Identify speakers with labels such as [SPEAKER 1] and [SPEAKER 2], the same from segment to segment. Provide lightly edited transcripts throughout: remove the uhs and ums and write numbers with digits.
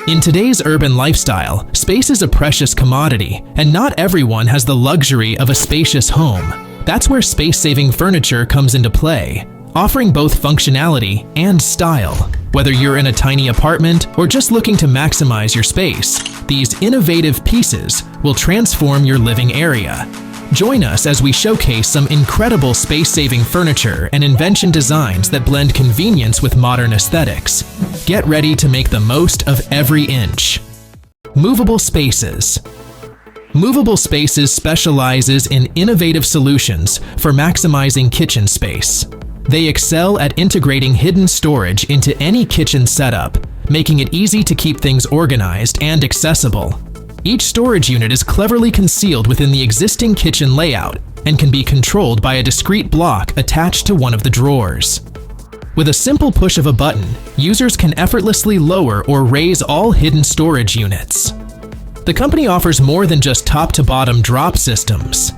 [SPEAKER 1] In today's urban lifestyle, space is a precious commodity, and not everyone has the luxury of a spacious home. That's where space-saving furniture comes into play, offering both functionality and style. Whether you're in a tiny apartment or just looking to maximize your space, these innovative pieces will transform your living area. Join us as we showcase some incredible space-saving furniture and invention designs that blend convenience with modern aesthetics. Get ready to make the most of every inch. Movable Spaces. Movable Spaces specializes in innovative solutions for maximizing kitchen space. They excel at integrating hidden storage into any kitchen setup, making it easy to keep things organized and accessible. Each storage unit is cleverly concealed within the existing kitchen layout and can be controlled by a discrete block attached to one of the drawers. With a simple push of a button, users can effortlessly lower or raise all hidden storage units. The company offers more than just top-to-bottom drop systems.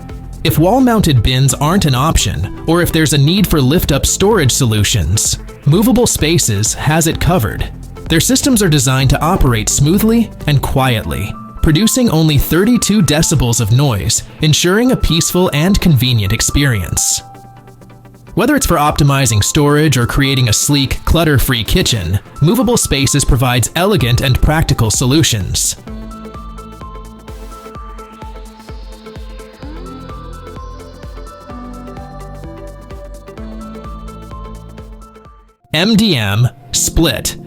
[SPEAKER 1] If wall-mounted bins aren't an option, or if there's a need for lift-up storage solutions, Movable Spaces has it covered. Their systems are designed to operate smoothly and quietly, producing only 32 decibels of noise, ensuring a peaceful and convenient experience. Whether it's for optimizing storage or creating a sleek, clutter-free kitchen, Movable Spaces provides elegant and practical solutions. MDM-SPLIT.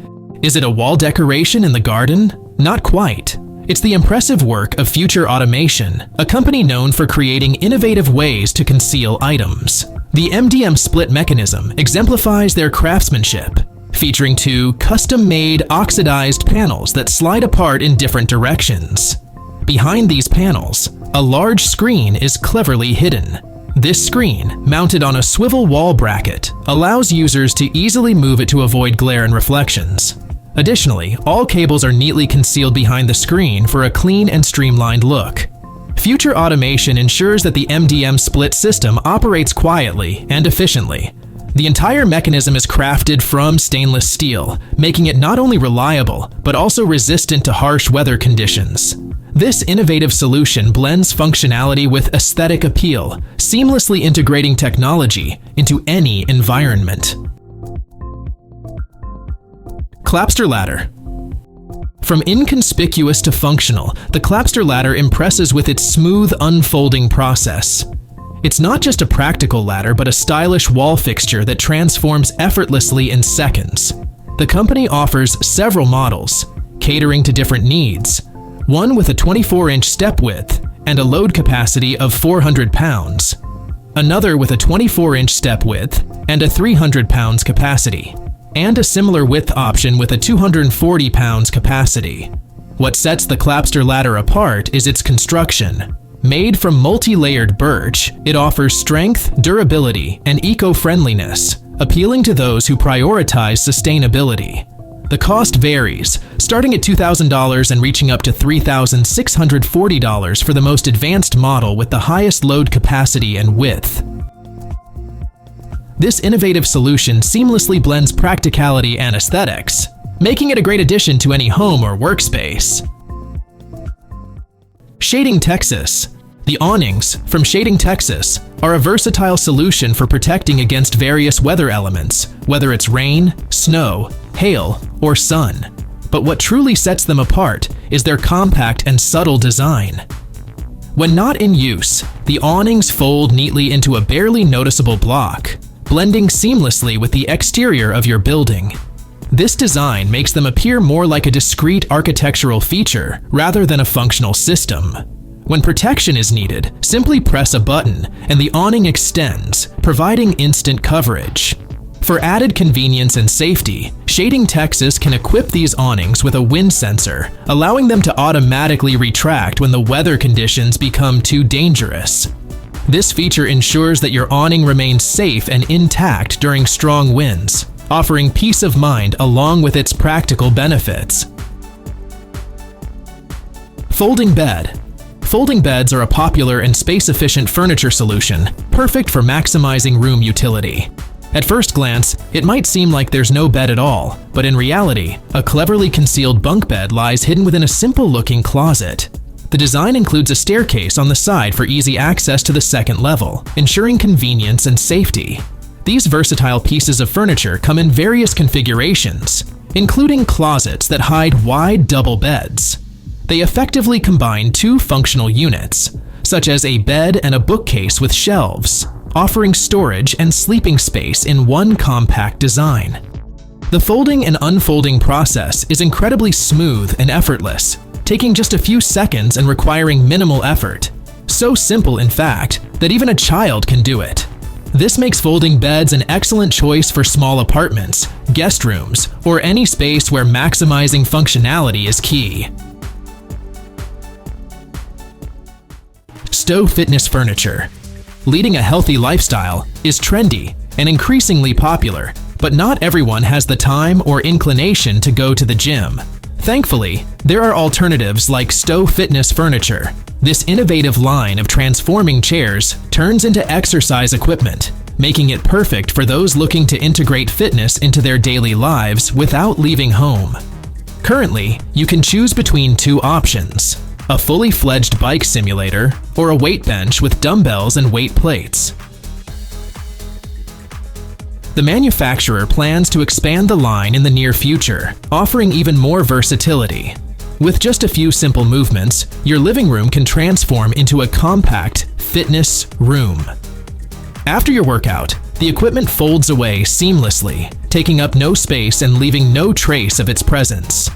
[SPEAKER 1] Is it a wall decoration in the garden? Not quite. It's the impressive work of Future Automation, a company known for creating innovative ways to conceal items. The MDM-SPLIT mechanism exemplifies their craftsmanship, featuring two custom-made oxidized panels that slide apart in different directions. Behind these panels, a large screen is cleverly hidden. This screen, mounted on a swivel wall bracket, allows users to easily move it to avoid glare and reflections. Additionally, all cables are neatly concealed behind the screen for a clean and streamlined look. Future Automation ensures that the MDM-SPLIT system operates quietly and efficiently. The entire mechanism is crafted from stainless steel, making it not only reliable, but also resistant to harsh weather conditions. This innovative solution blends functionality with aesthetic appeal, seamlessly integrating technology into any environment. Klapster Ladder. From inconspicuous to functional, the Klapster Ladder impresses with its smooth, unfolding process. It's not just a practical ladder, but a stylish wall fixture that transforms effortlessly in seconds. The company offers several models, catering to different needs. One with a 24-inch step width and a load capacity of 400 pounds. Another with a 24-inch step width and a 300 pounds capacity. And a similar width option with a 240 pounds capacity. What sets the Klapster Ladder apart is its construction. Made from multi-layered birch, it offers strength, durability, and eco-friendliness, appealing to those who prioritize sustainability. The cost varies, starting at $2,000 and reaching up to $3,640 for the most advanced model with the highest load capacity and width. This innovative solution seamlessly blends practicality and aesthetics, making it a great addition to any home or workspace. Shading Texas. The awnings from Shading Texas are a versatile solution for protecting against various weather elements, whether it's rain, snow, hail, or sun. But what truly sets them apart is their compact and subtle design. When not in use, the awnings fold neatly into a barely noticeable block, blending seamlessly with the exterior of your building. This design makes them appear more like a discrete architectural feature rather than a functional system. When protection is needed, simply press a button and the awning extends, providing instant coverage. For added convenience and safety, Shading Texas can equip these awnings with a wind sensor, allowing them to automatically retract when the weather conditions become too dangerous. This feature ensures that your awning remains safe and intact during strong winds, offering peace of mind along with its practical benefits. Folding Bed. Folding beds are a popular and space-efficient furniture solution, perfect for maximizing room utility. At first glance, it might seem like there's no bed at all, but in reality, a cleverly concealed bunk bed lies hidden within a simple-looking closet. The design includes a staircase on the side for easy access to the second level, ensuring convenience and safety. These versatile pieces of furniture come in various configurations, including closets that hide wide double beds. They effectively combine two functional units, such as a bed and a bookcase with shelves, offering storage and sleeping space in one compact design. The folding and unfolding process is incredibly smooth and effortless, taking just a few seconds and requiring minimal effort. So simple, in fact, that even a child can do it. This makes folding beds an excellent choice for small apartments, guest rooms, or any space where maximizing functionality is key. Stow fitness furniture. Leading a healthy lifestyle is trendy and increasingly popular, but not everyone has the time or inclination to go to the gym. Thankfully, there are alternatives like Stow Fitness Furniture. This innovative line of transforming chairs turns into exercise equipment, making it perfect for those looking to integrate fitness into their daily lives without leaving home. Currently, you can choose between two options: a fully fledged bike simulator or a weight bench with dumbbells and weight plates. The manufacturer plans to expand the line in the near future, offering even more versatility. With just a few simple movements, your living room can transform into a compact fitness room. After your workout, the equipment folds away seamlessly, taking up no space and leaving no trace of its presence.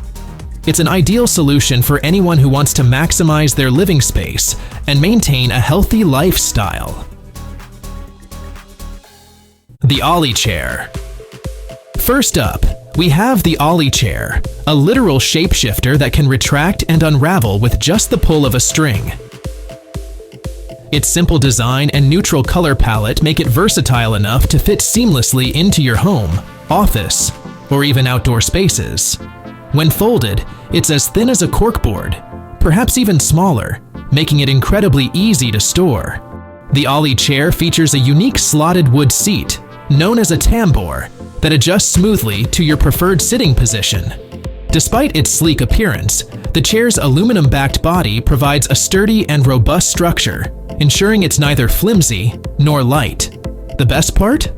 [SPEAKER 1] It's an ideal solution for anyone who wants to maximize their living space and maintain a healthy lifestyle. The Ollie Chair. First up, we have the Ollie Chair, a literal shapeshifter that can retract and unravel with just the pull of a string. Its simple design and neutral color palette make it versatile enough to fit seamlessly into your home, office, or even outdoor spaces. When folded, it's as thin as a corkboard, perhaps even smaller, making it incredibly easy to store. The Ollie Chair features a unique slotted wood seat, known as a tambour, that adjusts smoothly to your preferred sitting position. Despite its sleek appearance, the chair's aluminum-backed body provides a sturdy and robust structure, ensuring it's neither flimsy nor light. The best part?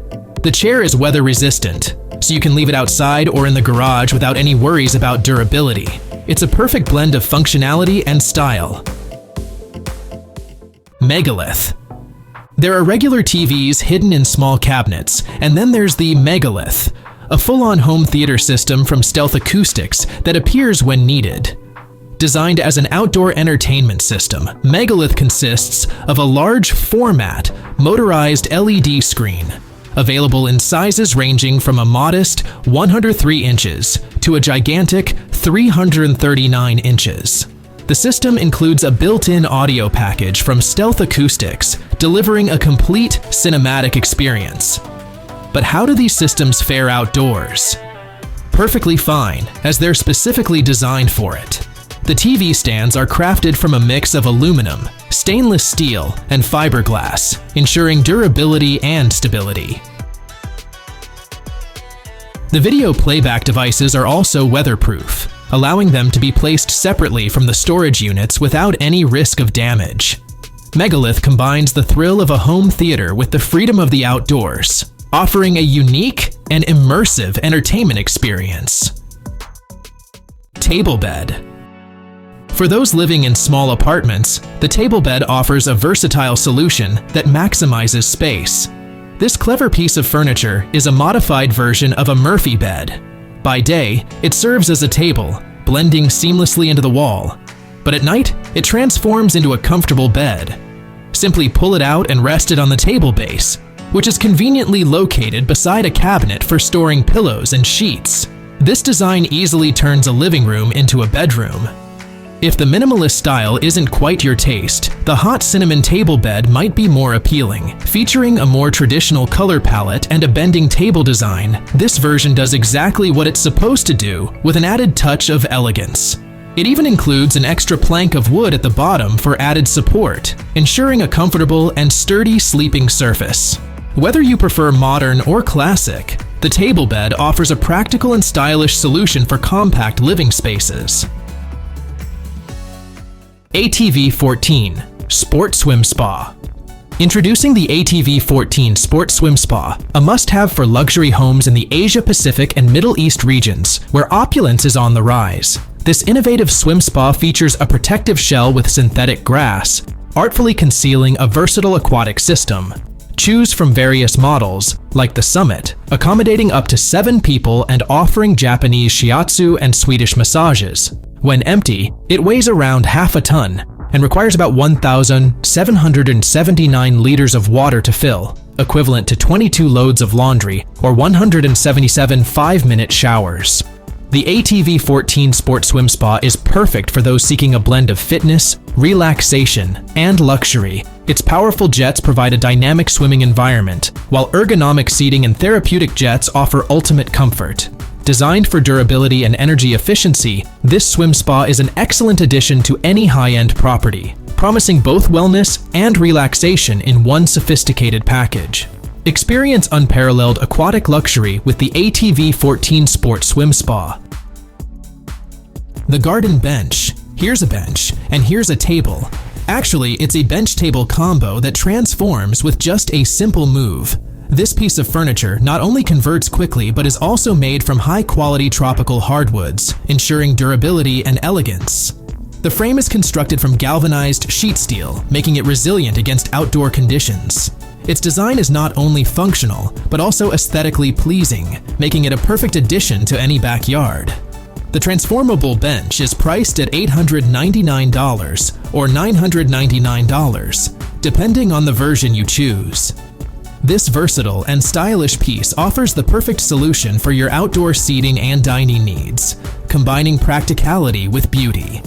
[SPEAKER 1] The chair is weather-resistant, so you can leave it outside or in the garage without any worries about durability. It's a perfect blend of functionality and style. Megalith. There are regular TVs hidden in small cabinets, and then there's the Megalith, a full-on home theater system from Stealth Acoustics that appears when needed. Designed as an outdoor entertainment system, Megalith consists of a large format, motorized LED screen, available in sizes ranging from a modest 103 inches to a gigantic 339 inches. The system includes a built-in audio package from Stealth Acoustics, delivering a complete cinematic experience. But how do these systems fare outdoors? Perfectly fine, as they're specifically designed for it. The TV stands are crafted from a mix of aluminum, stainless steel, and fiberglass, ensuring durability and stability. The video playback devices are also weatherproof, allowing them to be placed separately from the storage units without any risk of damage. Megalith combines the thrill of a home theater with the freedom of the outdoors, offering a unique and immersive entertainment experience. TableBed. For those living in small apartments, the TableBed offers a versatile solution that maximizes space. This clever piece of furniture is a modified version of a Murphy bed. By day, it serves as a table, blending seamlessly into the wall. But at night, it transforms into a comfortable bed. Simply pull it out and rest it on the table base, which is conveniently located beside a cabinet for storing pillows and sheets. This design easily turns a living room into a bedroom. If the minimalist style isn't quite your taste, the hot cinnamon table bed might be more appealing. Featuring a more traditional color palette and a bending table design, this version does exactly what it's supposed to do with an added touch of elegance. It even includes an extra plank of wood at the bottom for added support, ensuring a comfortable and sturdy sleeping surface. Whether you prefer modern or classic, the TableBed offers a practical and stylish solution for compact living spaces. ATV-14 Sport Swim Spa. Introducing the ATV-14 Sport Swim Spa, a must-have for luxury homes in the Asia-Pacific and Middle East regions, where opulence is on the rise. This innovative swim spa features a protective shell with synthetic grass, artfully concealing a versatile aquatic system. Choose from various models, like the Summit, accommodating up to 7 people and offering Japanese shiatsu and Swedish massages. When empty, it weighs around half a ton and requires about 1,779 liters of water to fill, equivalent to 22 loads of laundry or 177 5-minute showers. The ATV-14 Sport Swim Spa is perfect for those seeking a blend of fitness, relaxation, and luxury. Its powerful jets provide a dynamic swimming environment, while ergonomic seating and therapeutic jets offer ultimate comfort. Designed for durability and energy efficiency, this swim spa is an excellent addition to any high-end property, promising both wellness and relaxation in one sophisticated package. Experience unparalleled aquatic luxury with the ATV-14 Sport Swim Spa. The Garden Bench. Here's a bench, and here's a table. Actually, it's a bench-table combo that transforms with just a simple move. This piece of furniture not only converts quickly but is also made from high-quality tropical hardwoods, ensuring durability and elegance. The frame is constructed from galvanized sheet steel, making it resilient against outdoor conditions. Its design is not only functional, but also aesthetically pleasing, making it a perfect addition to any backyard. The transformable bench is priced at $899 or $999, depending on the version you choose. This versatile and stylish piece offers the perfect solution for your outdoor seating and dining needs, combining practicality with beauty.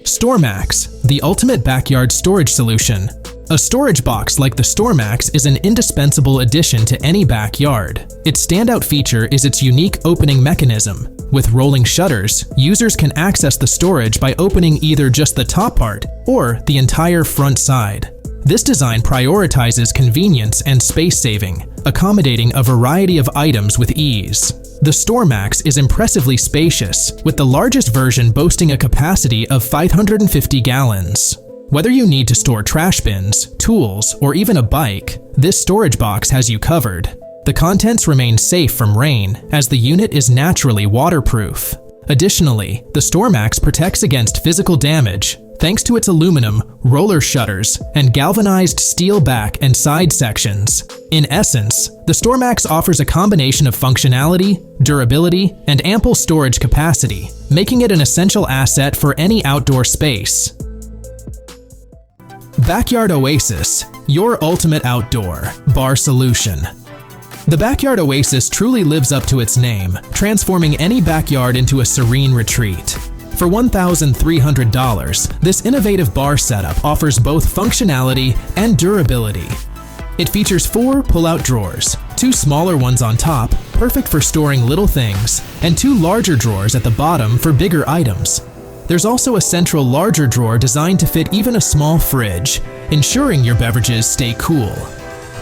[SPEAKER 1] StoreMax, the ultimate backyard storage solution. A storage box like the StoreMax is an indispensable addition to any backyard. Its standout feature is its unique opening mechanism. With rolling shutters, users can access the storage by opening either just the top part or the entire front side. This design prioritizes convenience and space saving, accommodating a variety of items with ease. The StoreMax is impressively spacious, with the largest version boasting a capacity of 550 gallons. Whether you need to store trash bins, tools, or even a bike, this storage box has you covered. The contents remain safe from rain, as the unit is naturally waterproof. Additionally, the StoreMax protects against physical damage thanks to its aluminum, roller shutters, and galvanized steel back and side sections. In essence, the StoreMax offers a combination of functionality, durability, and ample storage capacity, making it an essential asset for any outdoor space. Backyard Oasis, your ultimate outdoor bar solution. The Backyard Oasis truly lives up to its name, transforming any backyard into a serene retreat. For $1,300, this innovative bar setup offers both functionality and durability. It features 4 pull-out drawers, 2 smaller ones on top, perfect for storing little things, and 2 larger drawers at the bottom for bigger items. There's also a central larger drawer designed to fit even a small fridge, ensuring your beverages stay cool.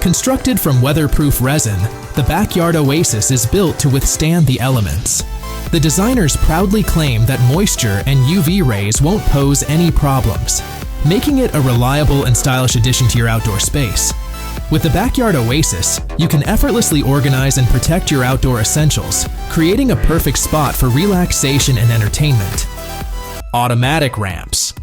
[SPEAKER 1] Constructed from weatherproof resin, the Backyard Oasis is built to withstand the elements. The designers proudly claim that moisture and UV rays won't pose any problems, making it a reliable and stylish addition to your outdoor space. With the Backyard Oasis, you can effortlessly organize and protect your outdoor essentials, creating a perfect spot for relaxation and entertainment. Automatic ramps.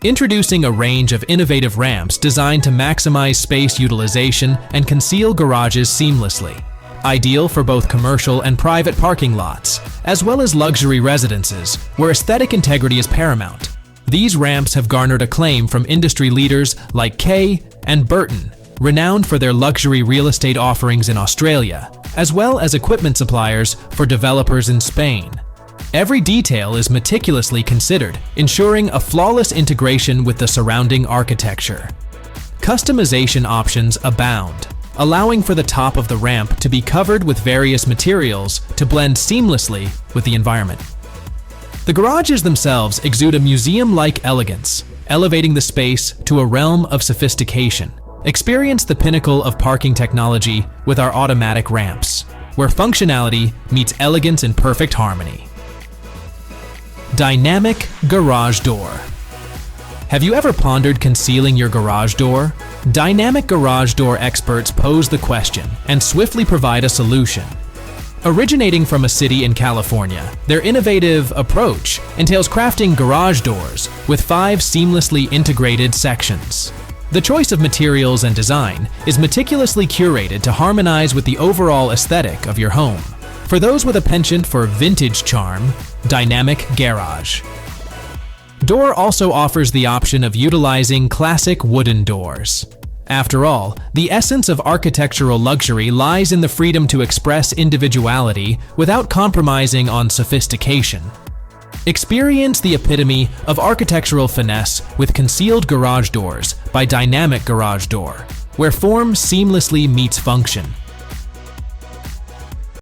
[SPEAKER 1] Introducing a range of innovative ramps designed to maximize space utilization and conceal garages seamlessly. Ideal for both commercial and private parking lots, as well as luxury residences, where aesthetic integrity is paramount. These ramps have garnered acclaim from industry leaders like Kay and Burton, renowned for their luxury real estate offerings in Australia, as well as equipment suppliers for developers in Spain. Every detail is meticulously considered, ensuring a flawless integration with the surrounding architecture. Customization options abound, allowing for the top of the ramp to be covered with various materials to blend seamlessly with the environment. The garages themselves exude a museum-like elegance, elevating the space to a realm of sophistication. Experience the pinnacle of parking technology with our automatic ramps, where functionality meets elegance in perfect harmony. Dynamic garage door. Have you ever pondered concealing your garage door? Dynamic garage door experts pose the question and swiftly provide a solution. Originating from a city in California, their innovative approach entails crafting garage doors with 5 seamlessly integrated sections. The choice of materials and design is meticulously curated to harmonize with the overall aesthetic of your home. For those with a penchant for vintage charm, Dynamic Garage Door also offers the option of utilizing classic wooden doors. After all, the essence of architectural luxury lies in the freedom to express individuality without compromising on sophistication. Experience the epitome of architectural finesse with concealed garage doors by Dynamic Garage Door, where form seamlessly meets function.